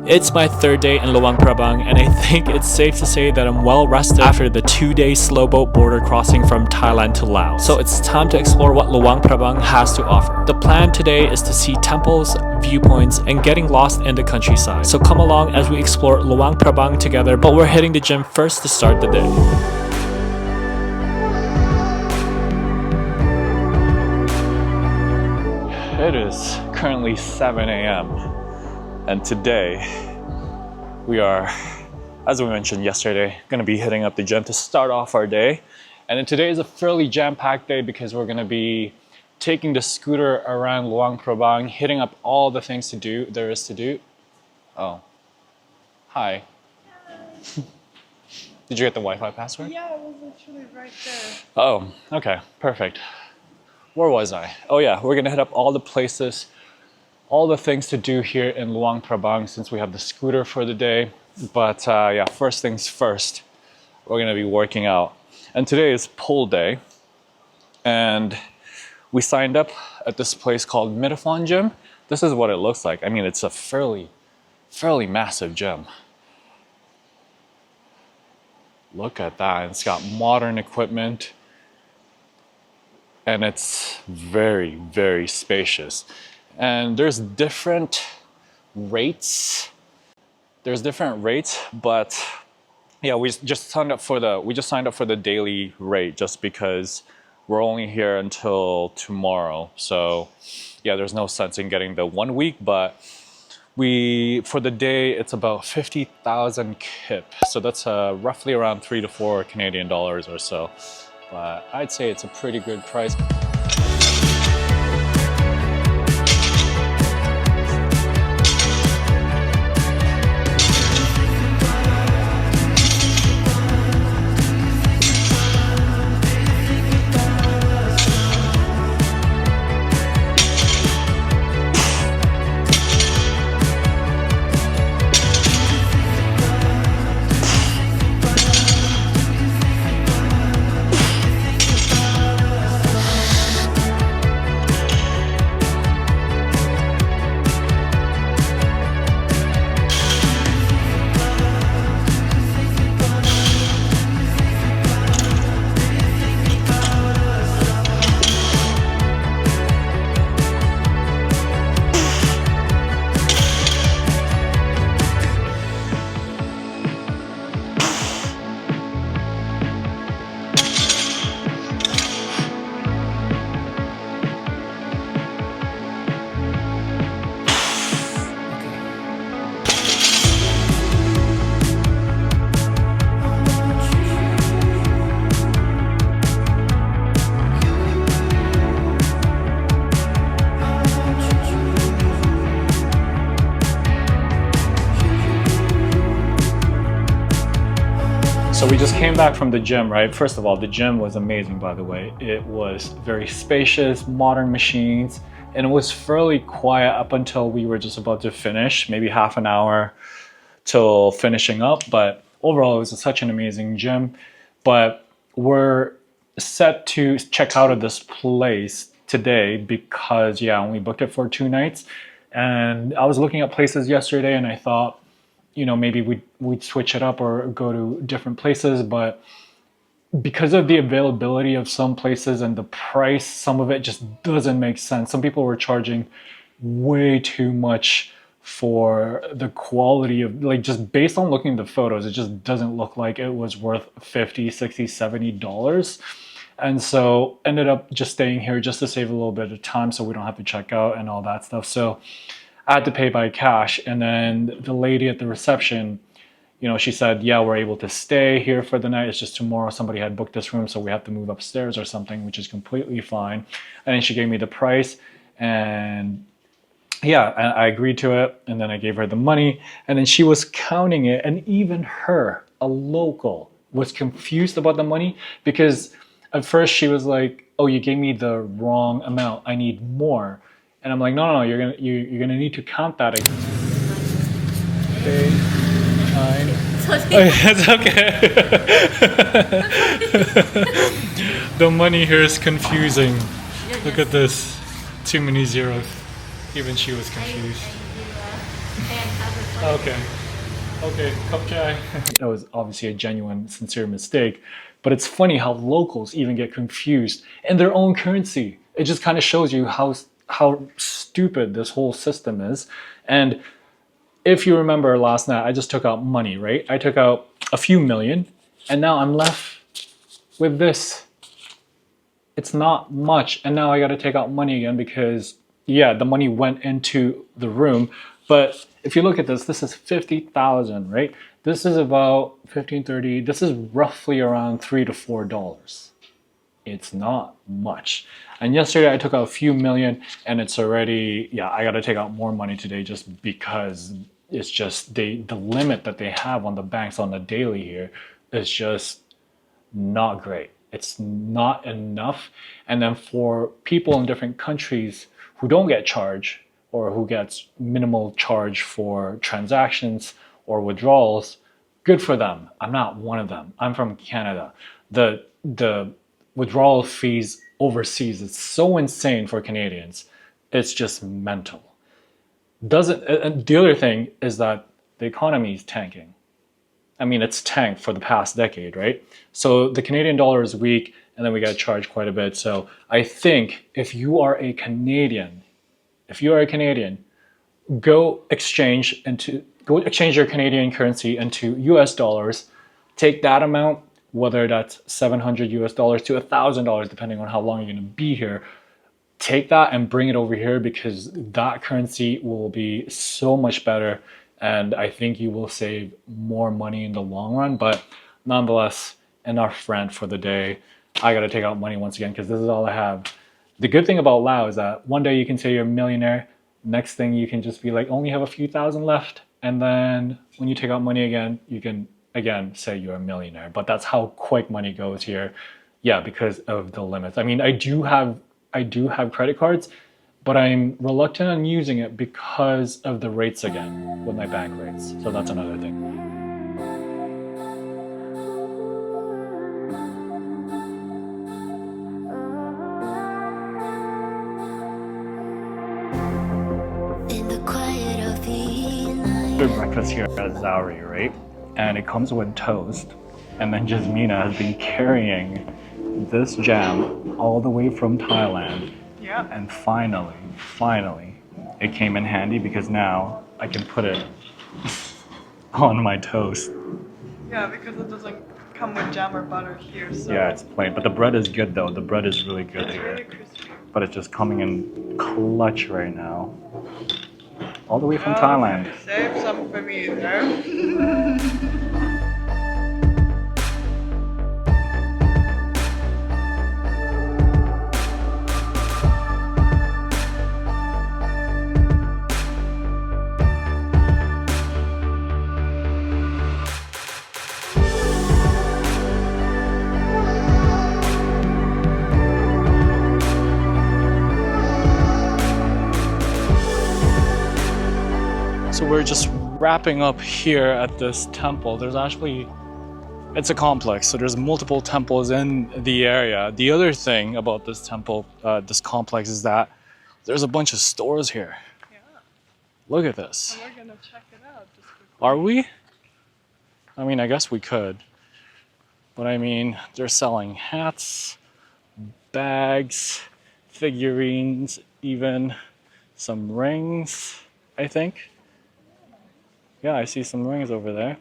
It's my third day in Luang Prabang, and I think it's safe to say that I'm well rested after the 2-day slowboat border crossing from Thailand to Laos. So it's time to explore what Luang Prabang has to offer. The plan today is to see temples, viewpoints, and getting lost in the countryside. So come along as we explore Luang Prabang together, but we're hitting the gym first to start the day. It is currently 7 a.m. and today we are, as we mentioned yesterday, going to be hitting up the gym to start off our day. And then today is a fairly jam-packed day because we're going to be taking the scooter around Luang Prabang, hitting up all the things there is to do. Oh, hi. Did you get the Wi-Fi password? Yeah, it was literally right there. Oh, okay, perfect. Where was I? Oh yeah, we're gonna hit up all the places, all the things to do here in Luang Prabang since we have the scooter for the day. But yeah, first things first, we're gonna be working out. And today is pull day. And we signed up at this place called Midafon Gym. This is what it looks like. I mean, it's a fairly massive gym. Look at that, it's got modern equipment. And it's very, very spacious. And there's different rates. But yeah, we just signed up for the daily rate just because we're only here until tomorrow. So yeah, there's no sense in getting the 1 week, but for the day it's about 50,000 kip. So that's roughly around 3 to 4 Canadian dollars or so. But I'd say it's a pretty good price. So we just came back from the gym, right? First of all, the gym was amazing, by the way. It was very spacious, modern machines, and it was fairly quiet up until we were just about to finish, maybe half an hour till finishing up. But overall, it was such an amazing gym. But we're set to check out of this place today because, yeah, I only booked it for 2 nights. And I was looking at places yesterday and I thought, you know, maybe we'd switch it up or go to different places, but because of the availability of some places and the price, some of it just doesn't make sense. Some people were charging way too much for the quality of, like, just based on looking at the photos, it just doesn't look like it was worth $50, $60, $70. And so ended up just staying here just to save a little bit of time so we don't have to check out and all that stuff. So I had to pay by cash, and then the lady at the reception, you know, she said, yeah, we're able to stay here for the night. It's just tomorrow somebody had booked this room, so we have to move upstairs or something, which is completely fine. And then she gave me the price, and yeah, I agreed to it, and then I gave her the money, and then she was counting it, and even her, a local, was confused about the money because at first she was like, oh, you gave me the wrong amount. I need more. And I'm like, no, you're gonna need to count that again. 8, 9. It's okay. The money here is confusing. Look at this. Too many zeros. Even she was confused. Okay. Okay, cup chai. That was obviously a genuine, sincere mistake. But it's funny how locals even get confused in their own currency. It just kind of shows you how stupid this whole system is. And if you remember last night, I just took out money, right? I took out a few million, and now I'm left with this. It's not much, and now I got to take out money again because, yeah, the money went into the room. But if you look at this is 50,000, right? This is about 1530. This is roughly around $3 to $4. It's not much. And yesterday I took out a few million, and it's already, yeah, I got to take out more money today just because it's just the limit that they have on the banks on the daily here is just not great. It's not enough. And then for people in different countries who don't get charged or who gets minimal charge for transactions or withdrawals, good for them. I'm not one of them. I'm from Canada. The withdrawal fees overseas is so insane for Canadians. It's just mental. Doesn't and the other thing is that the economy is tanking. I mean, it's tanked for the past decade, right? So the Canadian dollar is weak, and then we got charged quite a bit. So I think if you are a Canadian, go exchange your Canadian currency into US dollars. Take that amount, whether that's $700 to $1,000, depending on how long you're going to be here. Take that and bring it over here because that currency will be so much better. And I think you will save more money in the long run. But nonetheless, enough rant for the day. I got to take out money once again because this is all I have. The good thing about Lao is that one day you can say you're a millionaire. Next thing you can just be like, only have a few thousand left. And then when you take out money again, you can again say you're a millionaire. But that's how quick money goes here. Yeah, because of the limits. I mean, I do have credit cards, but I'm reluctant on using it because of the rates again with my bank rates. So that's another thing. Good breakfast here at Zaori, right? And it comes with toast. And then Jasmina has been carrying this jam all the way from Thailand. Yeah. And finally, it came in handy because now I can put it on my toast. Yeah, because it doesn't come with jam or butter here. So Yeah, it's plain. But the bread is good though. The bread is really good it's here. really crispy. But it's just coming in clutch right now. All the way from Oh, Thailand. Save some for me, no? So we're just wrapping up here at this temple. It's a complex, so there's multiple temples in the area. The other thing about this temple, this complex, is that there's a bunch of stores here. Yeah. Look at this. And we're gonna check it out just quickly. Are we? I mean, I guess we could. But I mean, they're selling hats, bags, figurines, even some rings, I think. Yeah, I see some rings over there.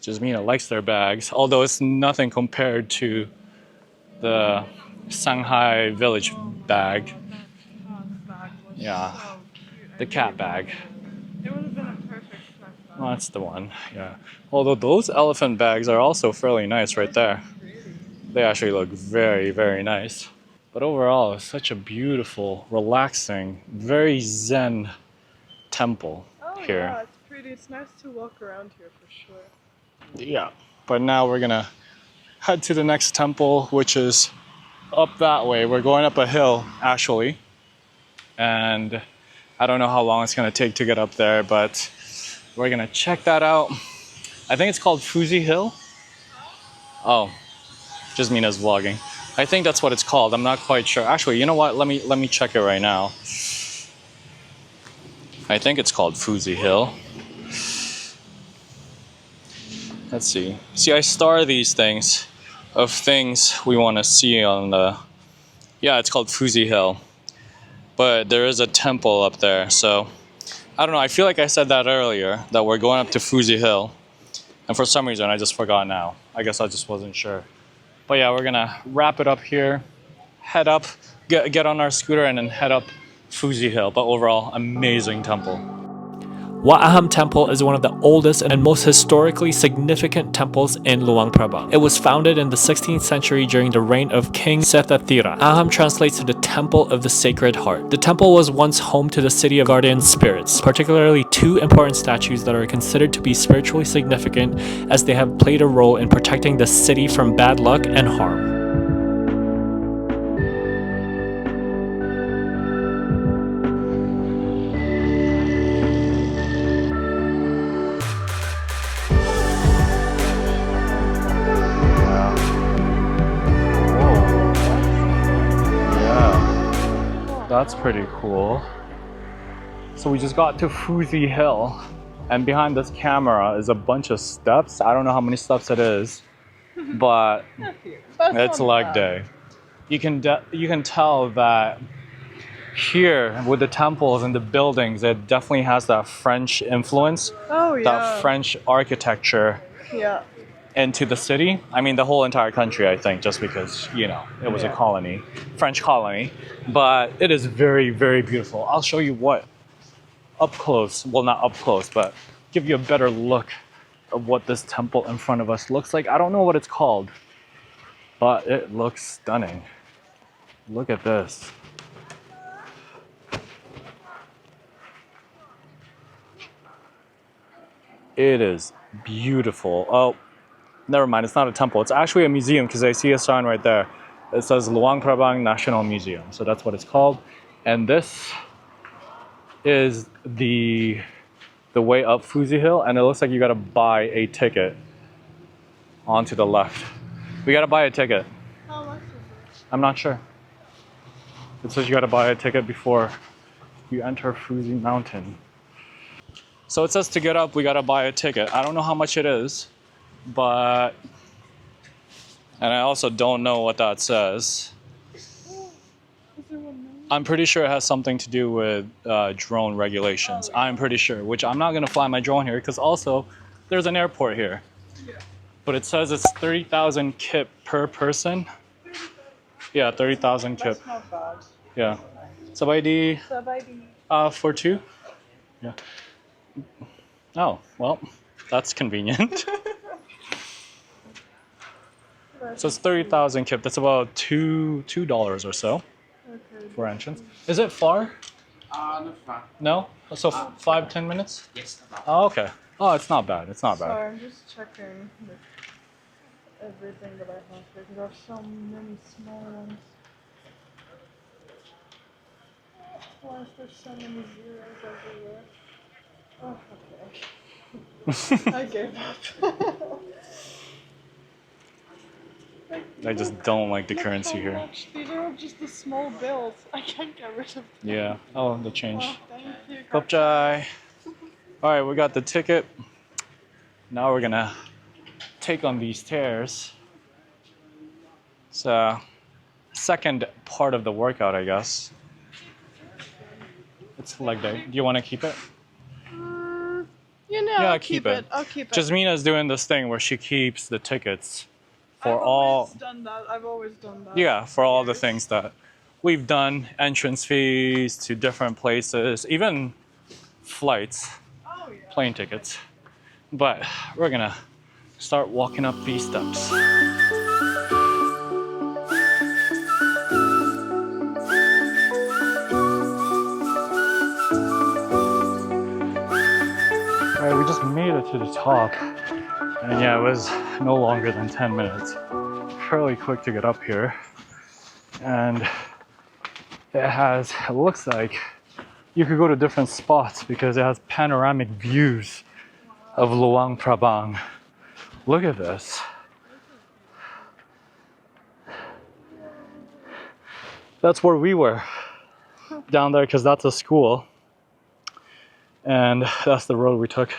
Jasmina likes their bags, although it's nothing compared to the Shanghai village bag. That bag was Yeah, so cute. the cat bag. It would have been a perfect snack bag. Well, that's the one, yeah. Although those elephant bags are also fairly nice right there. They actually look very, very nice. But overall, it's such a beautiful, relaxing, very zen temple here. Yeah, it's pretty. It's nice to walk around here for sure. Yeah, but now we're gonna head to the next temple, which is up that way. We're going up a hill, actually. And I don't know how long it's gonna take to get up there, but we're gonna check that out. I think it's called Phousi Hill. Oh, Jasmina's vlogging. I think that's what it's called. I'm not quite sure. Actually, you know what? Let me check it right now. I think it's called Phousi Hill. Let's see. See, I star these things of things we want to see on the... Yeah, it's called Phousi Hill. But there is a temple up there, so... I don't know, I feel like I said that earlier, that we're going up to Phousi Hill. And for some reason, I just forgot now. I guess I just wasn't sure. But yeah, we're gonna wrap it up here. Head up, get on our scooter and then head up Phousi Hill. But overall, amazing temple. Wat Aham Temple is one of the oldest and most historically significant temples in Luang Prabang. It was founded in the 16th century during the reign of King Sethathira. Aham translates to the Temple of the Sacred Heart. The temple was once home to the city of guardian spirits, particularly two important statues that are considered to be spiritually significant as they have played a role in protecting the city from bad luck and harm. That's pretty cool. So we just got to Phousi Hill, and behind this camera is a bunch of steps. I don't know how many steps it is, but it's leg day. You can tell that here with the temples and the buildings, it definitely has that French influence. Oh yeah. That French architecture. Yeah. Into the city. I mean, the whole entire country, I think, just because, you know, it was a colony, French colony. But it is very, very beautiful. I'll show you what up close, well, not up close, but give you a better look of what this temple in front of us looks like. I don't know what it's called, but it looks stunning. Look at this. It is beautiful. Oh, never mind, it's not a temple. It's actually a museum because I see a sign right there. It says Luang Prabang National Museum. So that's what it's called. And this is the way up Phousi Hill. And it looks like you got to buy a ticket onto the left. We got to buy a ticket. How much is it? I'm not sure. It says you got to buy a ticket before you enter Phousi Mountain. So it says to get up, we got to buy a ticket. I don't know how much it is. But, and I also don't know what that says. I'm pretty sure it has something to do with drone regulations. I'm pretty sure, which I'm not going to fly my drone here because also there's an airport here. But it says it's 30,000 kip per person. Yeah, 30,000 kip. That's not bad. Yeah. Sabaydi for two? Yeah. Oh, well, that's convenient. So it's 30,000 kip. That's about $2 or so for entrance. Is it far? Not far. No? So 5-10 minutes? Yes. Oh, okay. Oh, it's not bad. It's not bad. Sorry, I'm just checking everything that I have because there are so many small ones. Why is there so many zeros everywhere? Oh, okay. I gave up. I just don't like the currency here. Much. These are just the small bills. I can't get rid of them. Yeah. Oh, the change. Oh, thank you. Kopchai. All right, we got the ticket. Now we're gonna take on these stairs. It's second part of the workout, I guess. It's leg day. Do you want to keep it? You know, Yeah, I'll keep it. I'll keep it. Jasmina's doing this thing where she keeps the tickets for I've all. always done that. I've always done that. Yeah, for all the things that we've done, entrance fees to different places, even flights, plane tickets. But we're gonna start walking up these steps. All right, we just made it to the top. And yeah, it was no longer than 10 minutes. Fairly quick to get up here. And it looks like you could go to different spots because it has panoramic views of Luang Prabang. Look at this. That's where we were, down there, because that's a school. And that's the road we took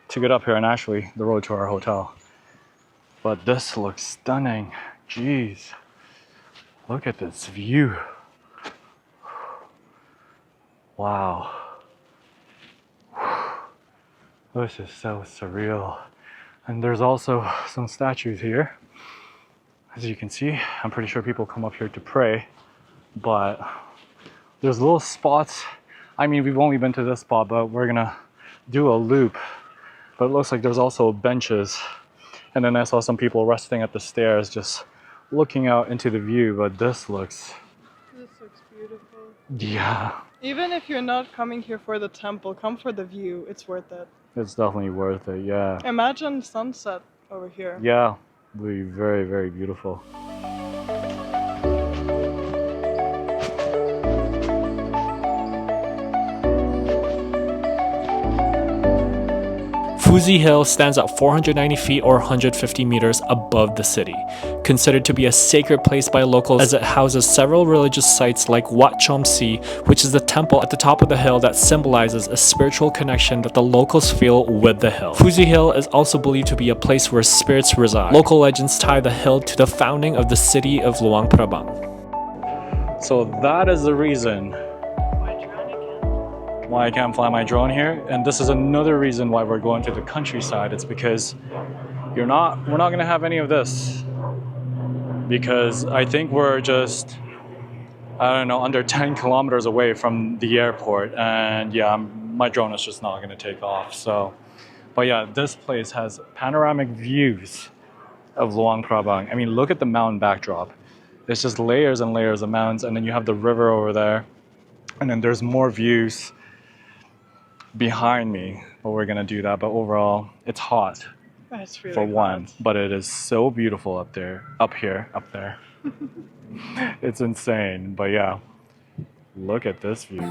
to get up here, and actually the road to our hotel. But this looks stunning. Jeez. Look at this view. Wow. This is so surreal. And there's also some statues here. As you can see, I'm pretty sure people come up here to pray, but there's little spots. I mean, we've only been to this spot, but we're gonna do a loop. But it looks like there's also benches. And then I saw some people resting at the stairs, just looking out into the view, but this looks beautiful. Yeah. Even if you're not coming here for the temple, come for the view. It's worth it. It's definitely worth it, yeah. Imagine sunset over here. Yeah, it would be very, very beautiful. Phousi Hill stands at 490 feet or 150 meters above the city, considered to be a sacred place by locals as it houses several religious sites like Wat Aham Temple, which is the temple at the top of the hill that symbolizes a spiritual connection that the locals feel with the hill. Phousi Hill is also believed to be a place where spirits reside. Local legends tie the hill to the founding of the city of Luang Prabang. So that is the reason why I can't fly my drone here, and this is another reason why we're going to the countryside. It's because we're not gonna have any of this, because I think we're just, I don't know, under 10 kilometers away from the airport, and yeah, my drone is just not gonna take off. So, but yeah, this place has panoramic views of Luang Prabang. I mean, look at the mountain backdrop. It's just layers and layers of mountains, and then you have the river over there, and then there's more views behind me, but we're gonna do that. But overall, it's hot. That's really for one, hot. but it is so beautiful up there. It's insane. But yeah, look at this view.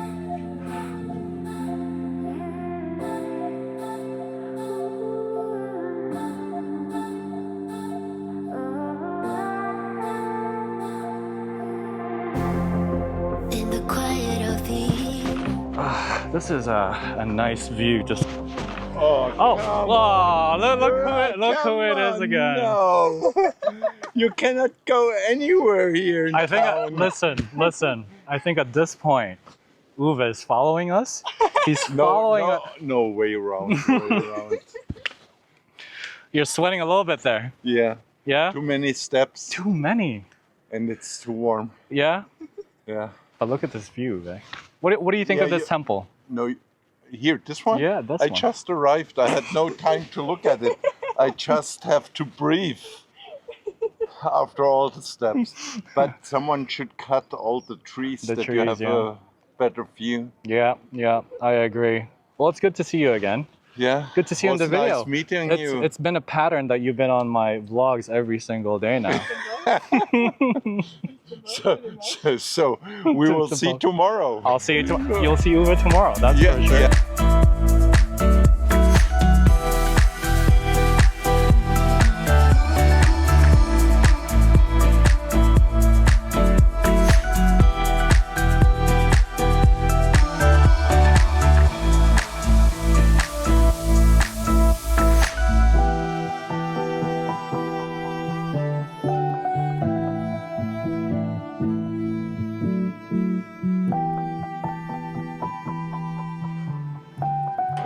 This is a nice view. Just look who it is again. No. You cannot go anywhere here in town. Listen. I think at this point, Uwe is following us. He's following us. No way around. You're sweating a little bit there. Yeah. Yeah? Too many steps. Too many. And it's too warm. Yeah? Yeah. But look at this view, Uwe. What do you think of this temple? No, here, this one? Yeah, this I one. just arrived. I had no time to look at it. I just have to breathe after all the steps. But someone should cut all the trees you have a better view. Yeah, I agree. Well, it's good to see you again. Yeah. Good to see you in the video. Nice meeting you. It's been a pattern that you've been on my vlogs every single day now. So we will see tomorrow. I'll see you tomorrow. You'll see Uwe tomorrow. That's for sure. Yeah.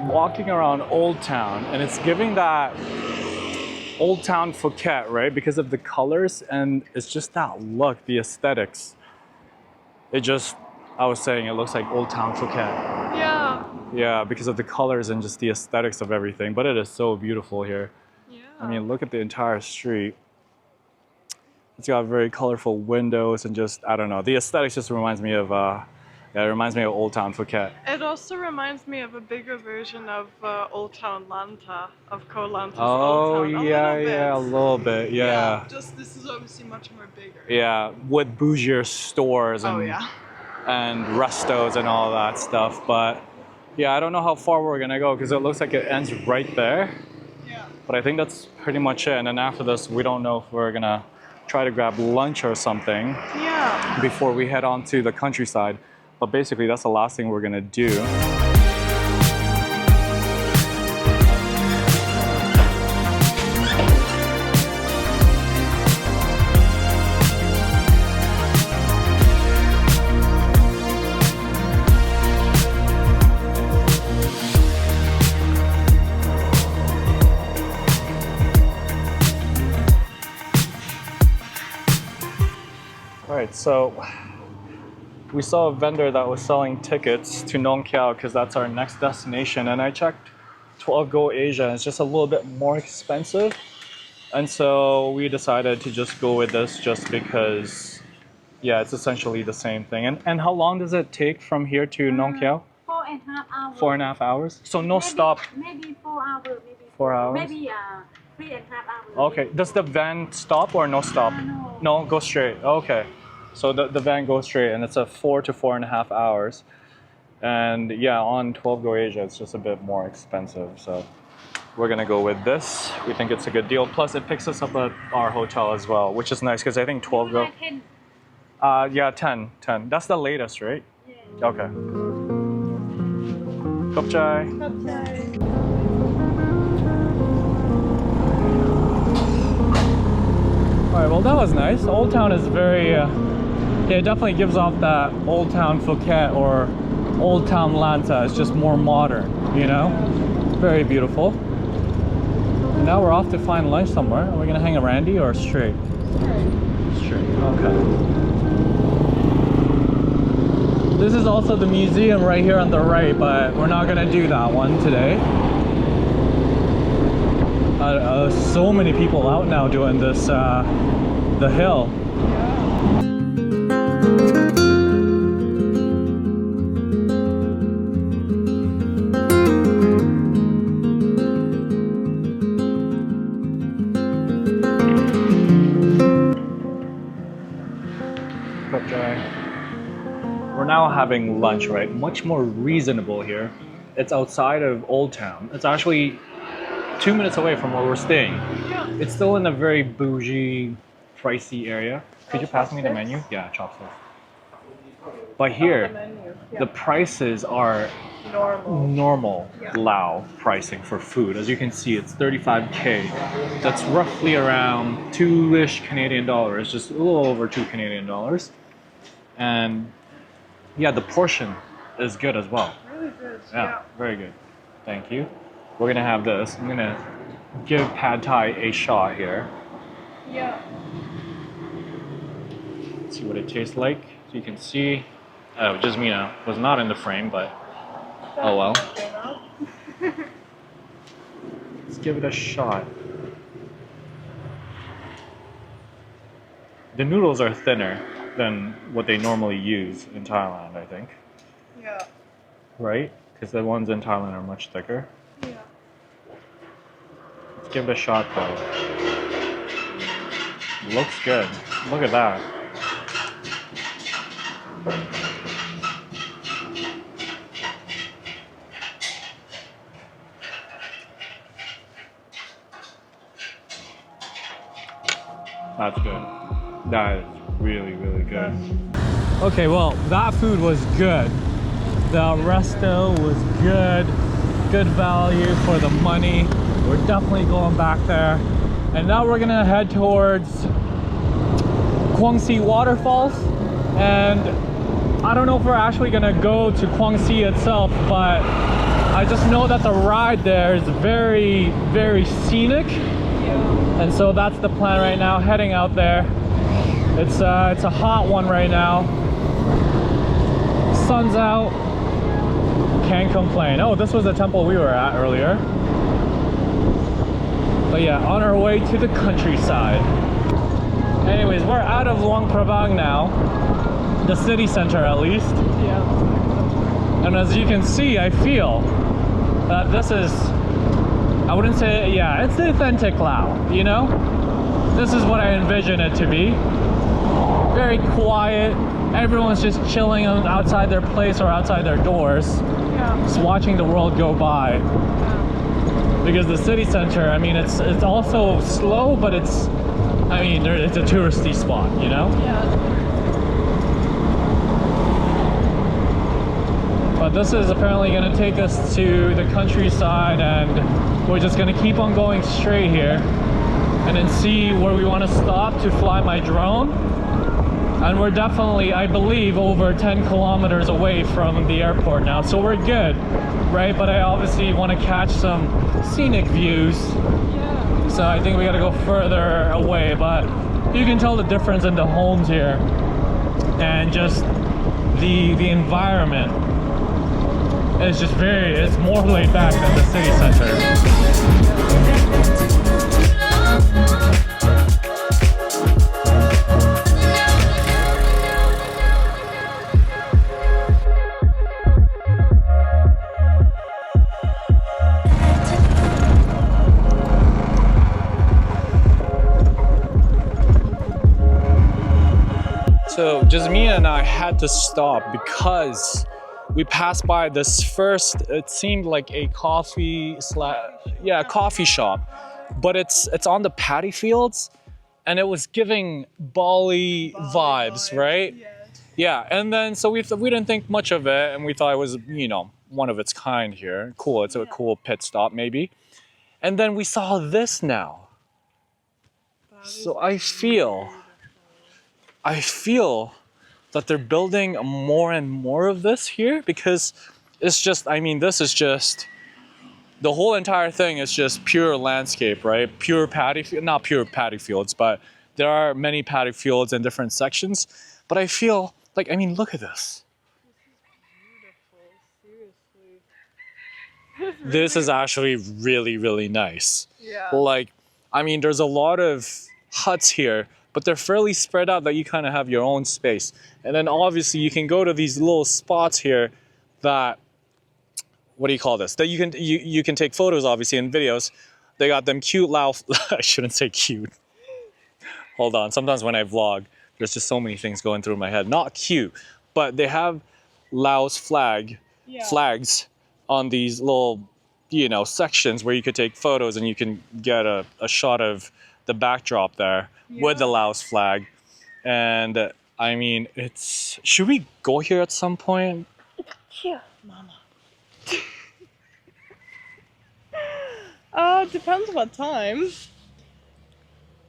Walking around Old Town, and it's giving that Old Town Phuket, right? Because of the colors, and it's just that look, the aesthetics. I was saying, it looks like Old Town Phuket. Yeah. Yeah, because of the colors and just the aesthetics of everything. But it is so beautiful here. Yeah. I mean, look at the entire street. It's got very colorful windows and just, I don't know. The aesthetics just reminds me of, it reminds me of Old Town Phuket. It also reminds me of a bigger version of Old Town Lanta, of Koh Lanta's Oh, Old Town. a little bit, yeah. Just this is obviously much more bigger. Yeah, with bougier stores and and restos and all that stuff. But yeah, I don't know how far we're gonna go because it looks like it ends right there. Yeah. But I think that's pretty much it. And then after this, we don't know if we're gonna try to grab lunch or something. Yeah. Before we head on to the countryside. But basically, that's the last thing we're gonna do. right, so we saw a vendor that was selling tickets to Nong Khiaw because that's our next destination, and I checked 12 Go Asia. It's just a little bit more expensive, and so we decided to just go with this just because, yeah, it's essentially the same thing. And how long does it take from here to Nong Khiaw? 4.5 hours. 4.5 hours? So no stop? Maybe 4 hours. Maybe 4 hours? Maybe 3.5 hours. Okay, does the van stop or no stop? No. No, go straight. Okay. So the van goes straight, and it's a 4 to 4.5 hours. And yeah, on 12 Go Asia, it's just a bit more expensive. So we're gonna go with this. We think it's a good deal. Plus, it picks us up at our hotel as well, which is nice because I think 12 Go. 10. Yeah, 10. That's the latest, right? Yeah. Okay. Khop chai. Alright, well that was nice. Old Town is very, yeah, it definitely gives off that Old Town Phuket or Old Town Lanta. It's just more modern, you know? Very beautiful. And now we're off to find lunch somewhere. Are we gonna hang a Randy or straight? Straight, okay. This is also the museum right here on the right, but we're not gonna do that one today. So many people out now doing this, the hill. We're now having lunch, right? Much more reasonable here. It's outside of Old Town. It's actually 2 minutes away from where we're staying. Yeah. It's still in a very bougie, pricey area. Could you pass me the menu? Yeah, chopsticks. But here, the prices are normal Lao pricing for food. As you can see, it's 35K. That's roughly around 2-ish Canadian dollars, just a little over 2 Canadian dollars. And yeah, the portion is good as well. Really good. Yeah, very good. Thank you. We're gonna have this. I'm gonna give pad thai a shot here. Yeah. See what it tastes like. So you can see, Jasmina was not in the frame, but oh well. Let's give it a shot. The noodles are thinner than what they normally use in Thailand, I think. Yeah. Right? Because the ones in Thailand are much thicker. Yeah. Let's give it a shot though. Looks good. Look at that. That's good. That is really, really good. Okay, well, that food was good. The resto was good. Good value for the money. We're definitely going back there. And now we're gonna head towards Quang Si waterfalls. And I don't know if we're actually gonna go to Quang Si itself, but I just know that the ride there is very, very scenic. And so that's the plan right now, heading out there. It's a hot one right now. Sun's out. Can't complain. Oh, this was the temple we were at earlier. But yeah, on our way to the countryside. Anyways, we're out of Luang Prabang now. The city center at least. Yeah. And as you can see, I feel that this is, I wouldn't say, yeah, it's the authentic Lao, you know? This is what I envision it to be. Very quiet. Everyone's just chilling outside their place or outside their doors. Yeah. Just watching the world go by. Yeah. Because the city center, I mean, it's also slow, but it's a touristy spot, you know? Yeah. But this is apparently going to take us to the countryside, and we're just going to keep on going straight here and then see where we want to stop to fly my drone. And we're definitely, I believe, over 10 kilometers away from the airport now, so we're good, right? But I obviously want to catch some scenic views, Yeah. so I think we got to go further away. But you can tell the difference in the homes here. and just the environment is just it's more laid back than the city center. So Jasmine and I had to stop because we passed by this first, it seemed like a coffee shop, but it's on the paddy fields, and it was giving Bali vibes, right? Yes. Yeah, and then so we didn't think much of it, and we thought it was, you know, one of its kind here. Cool, it's a cool pit stop maybe. And then we saw this now. So I feel that they're building more and more of this here, because it's just, I mean, this is just, the whole entire thing is just pure landscape, right? Pure paddy, not pure paddy fields, but there are many paddy fields in different sections. But I feel like, I mean, look at this. Seriously. This is actually really, really nice. Yeah. Like, I mean, there's a lot of huts here, but they're fairly spread out that you kind of have your own space. And then obviously you can go to these little spots here that, what do you call this? That you can take photos, obviously, and videos. They got them cute Lao, I shouldn't say cute. Hold on, sometimes when I vlog, there's just so many things going through my head. Not cute, but they have Laos flags on these little, you know, sections where you could take photos and you can get a shot of the backdrop there with the Laos flag. And I mean, should we go here at some point? Here, Mama. Depends what time.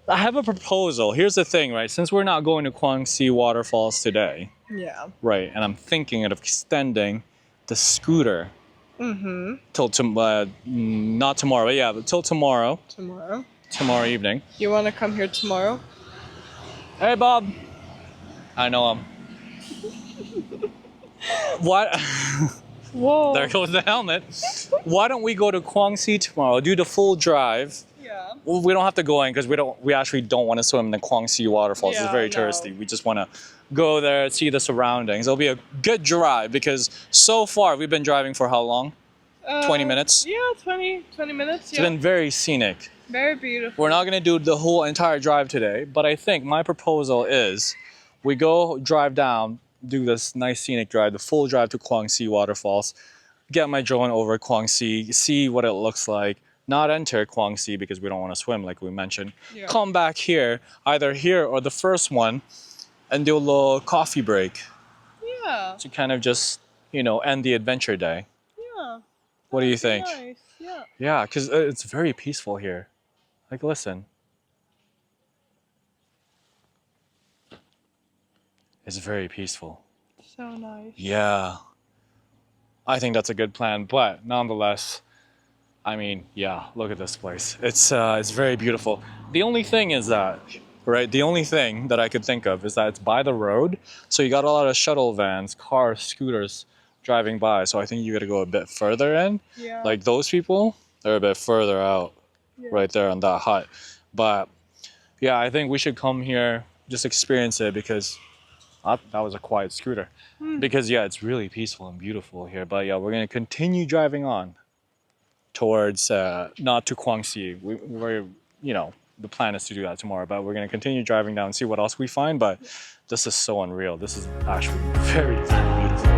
I have a proposal. Here's the thing, right? Since we're not going to Kwangsi waterfalls today, Yeah. right? And I'm thinking of extending the scooter till not tomorrow, but yeah, but till tomorrow evening. You want to come here tomorrow? Hey, Bob. I know him. What? Whoa. There goes the helmet. Why don't we go to Kwangsi tomorrow? Do the full drive. Yeah. Well, we don't have to go in because we actually don't want to swim in the Kwangsi waterfalls. It's very touristy. We just want to go there, see the surroundings. It'll be a good drive because so far we've been driving for how long? 20 minutes? Yeah, 20 minutes. It's been very scenic. Very beautiful. We're not going to do the whole entire drive today, but I think my proposal is we go drive down, do this nice scenic drive, the full drive to Kwangsi waterfalls, get my drone over Kwangsi, see what it looks like, not enter Kwangsi because we don't want to swim like we mentioned. Yeah. Come back here, either here or the first one, and do a little coffee break. Yeah. To kind of just, you know, end the adventure day. Yeah. What do you think? Nice. Yeah. Yeah, because it's very peaceful here. Like, listen. It's very peaceful. So nice. Yeah. I think that's a good plan, but nonetheless, I mean, yeah, look at this place. It's very beautiful. The only thing is that, right, the only thing that I could think of is that it's by the road, so you got a lot of shuttle vans, cars, scooters driving by, so I think you got to go a bit further in. Yeah. Like those people, they're a bit further out, right there on that hut. But yeah, I think we should come here, just experience it, because that was a quiet scooter. Because yeah, it's really peaceful and beautiful here. But yeah, we're gonna continue driving on towards not to Kwangsi. We're, you know, the plan is to do that tomorrow, but we're gonna continue driving down and see what else we find. But this is so unreal. This is actually very, very beautiful.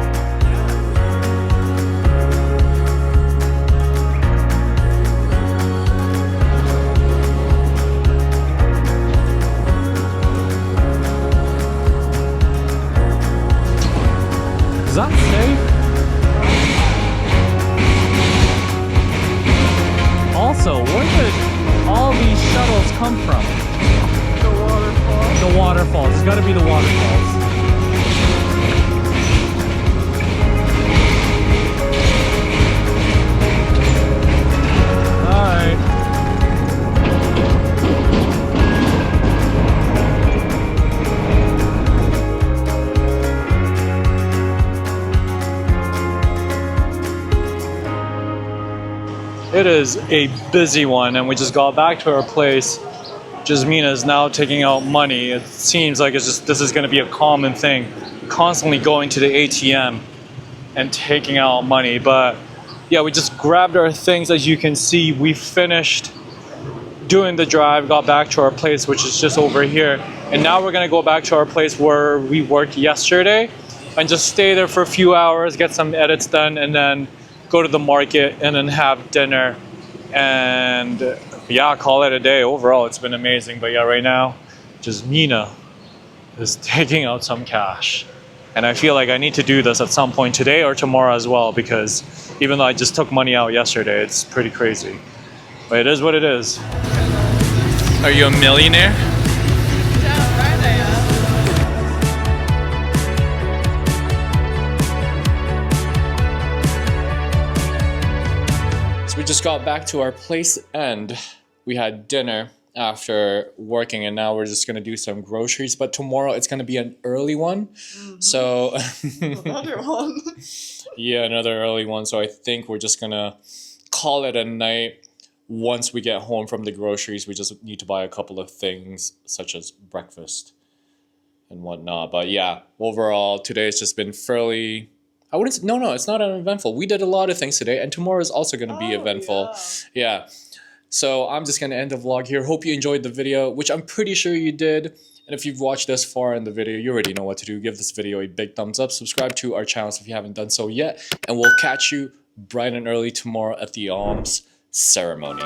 Is that safe? Also, where did all these shuttles come from? The waterfall. The waterfalls. It's got to be the waterfalls. It is a busy one, and we just got back to our place. Jasmina is now taking out money. It seems like this is going to be a common thing, constantly going to the ATM and taking out money. But yeah, we just grabbed our things. As you can see, we finished doing the drive, got back to our place, which is just over here. And now we're going to go back to our place where we worked yesterday and just stay there for a few hours, get some edits done, and then go to the market and then have dinner. And yeah, call it a day. Overall, it's been amazing. But yeah, right now, Jasmina is taking out some cash. And I feel like I need to do this at some point today or tomorrow as well, because even though I just took money out yesterday, it's pretty crazy. But it is what it is. Are you a millionaire? Yeah, right I am. So we just got back to our place and we had dinner after working, and now we're just gonna do some groceries. But tomorrow it's gonna be an early one. So Another one. yeah, another early one. So I think we're just gonna call it a night. Once we get home from the groceries, we just need to buy a couple of things such as breakfast and whatnot. But yeah, overall today has just been fairly, I wouldn't say, no, it's not uneventful. We did a lot of things today, and tomorrow is also going to be eventful. Yeah. So I'm just going to end the vlog here. Hope you enjoyed the video, which I'm pretty sure you did. And if you've watched this far in the video, you already know what to do. Give this video a big thumbs up. Subscribe to our channels if you haven't done so yet. And we'll catch you bright and early tomorrow at the alms ceremony.